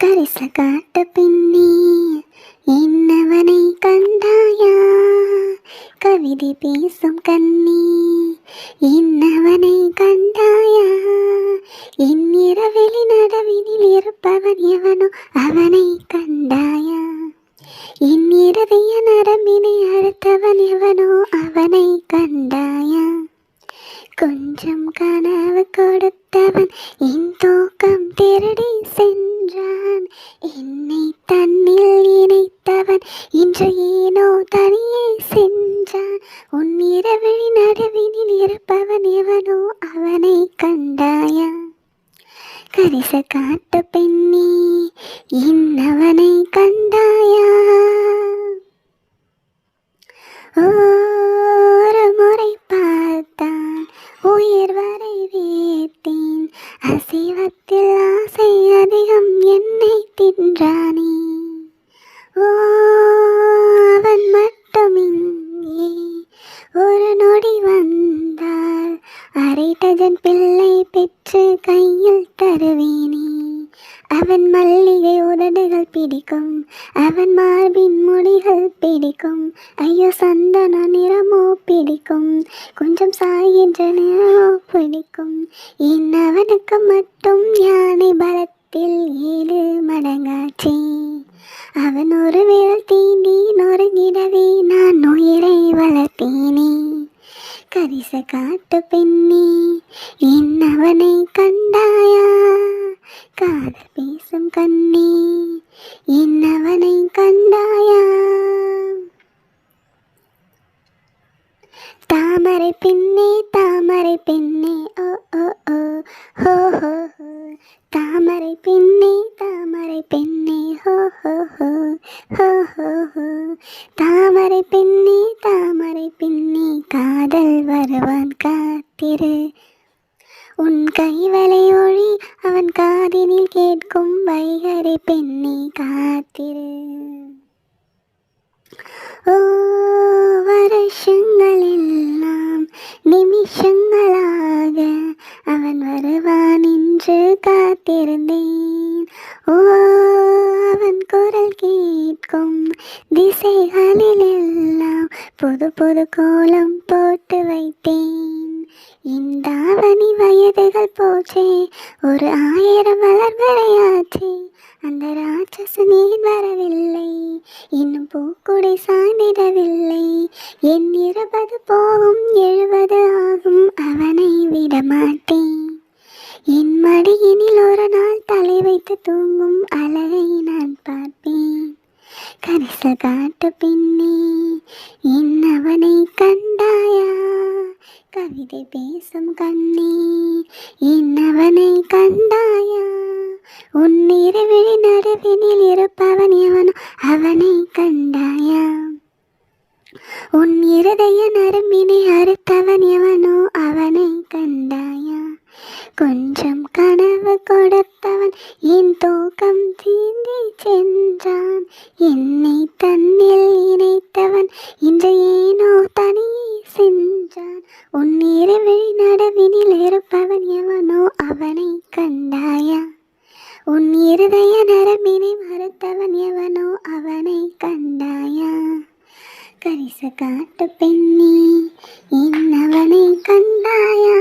கரிச காட்ட பெண்ணே என்னவனை கண்டாயா, கவிதை பேசும் கண்ணே என்னவனை கண்டாயா, இந்நிரவெளி நடுவினில் இருப்பவன் எவனோ அவனை கண்டாயா, இந்நிருதய நரம்பினை அறுத்தவன் எவனோ அவனை கண்டாயா, கொஞ்சம் கனவு கொடுத்தவன் என் தூக்கம் திருடி சென்றான், என்னை தன்னில் இணைத்தவன் இன்று ஏனோ தனியே சென்றான், உன் இரவழி நடுவினில் இருப்பவன் எவனோ அவனை கண்டாயா, கரிச காட்டு பெண்ணே இன்னவனை கண்டாயா. ஒரு முறை பார்த்தான் உயிர் வரை வேத்தேன், அசைவத்தில் ஆசை அதிகம் என்னை தின்றானே, அவன் மட்டும் இங்கே ஒரு நொடி வந்தால் அரை டஜன் பிள்ளை பெற்று கையில் தருவேனே, அவன் மல்லிகை உதடுகள் பிடிக்கும், அவன் மார்பின் முடிகள் பிடிக்கும், ஐயோ சந்தன நிறமோ பிடிக்கும், கொஞ்சம் சாய்கின்ற நிறமோ பிடிக்கும், அவனுக்கு மட்டும் யானை பலத்தில் 7 மடங்காச்சே, அவன் ஒரு விரல் தீண்டி நொறுங்கிடவே நான் உயிரை வளர்த்தேனே, கரிச காட்டு பெண்ணே என்னவனை கண்டாயா, காதல் பேசும் கண்ணே என்னவனை கண்டாயா, தாமரை பெண்ணே தாமரை பெண்ணே ஓ ஓ ஓ ஹோ ஹோ ஹோ, தாமரை பெண்ணே தாமரை பெண்ணே ஹோ ஹோ ஹோ ஹோ ஹோ ஹோ, தாமரை பெண்ணே தாமரை பெண்ணே காதல் வருவான் காத்திரு, உன் கைவளை ஒளி அவன் காதினில் கேட்கும் வைகரை பெண்ணே காத்திரு, ஓ வருஷங்கள் எல்லாம் நிமிஷங்களாக அவன் வருவான் என்று காத்திருந்தேன், ஓ அவன் குரல் கேட்கும் திசைகளில் எல்லாம் புது புது கோலம் போட்டு வைத்தேன், இந்த அவனி வயதுகள் போச்சே ஒரு 1000 மலர் வரையாச்சே, அந்த ராட்சசன் ஏன் வரவில்லை, இன்னும் பூக்குடை சாய்ந்திடவில்லை, என் 20 போகும் 70 ஆகும் அவனை விடமாட்டேன், என் மடியினில் ஒரு நாள் தலை வைத்து தூங்கும் அழகை நான் பார்ப்பேன், கரிச காட்டு பெண்ணே என்னவனை கண்டாயா, கவிதை பேசும் கண்ணே என்னவனை கண்டாயா, உன் இரவிழி நடுவினில் இருப்பவன் எவனோ அவனை கண்டாயா, உன் இருதய நரம்பினை அறுத்தவன் எவனோ அவனை கண்டாயா, கொஞ்சம் கனவு கொடுத்தவன் என் தூக்கம் தீண்டி சென்றான், என்னை தன்னில் இணைத்தவன் இன்று ஏனோ தனியே சென்றான், உன் இரவிழி நடுவினில் இருப்பவன் எவனோ அவனை கண்டாயா, உன் இருதய நரம்பினை மறுத்தவன் எவனோ அவனை கண்டாயா, கரிச காட்டு பெண்ணே என்னவனை கண்டாயா.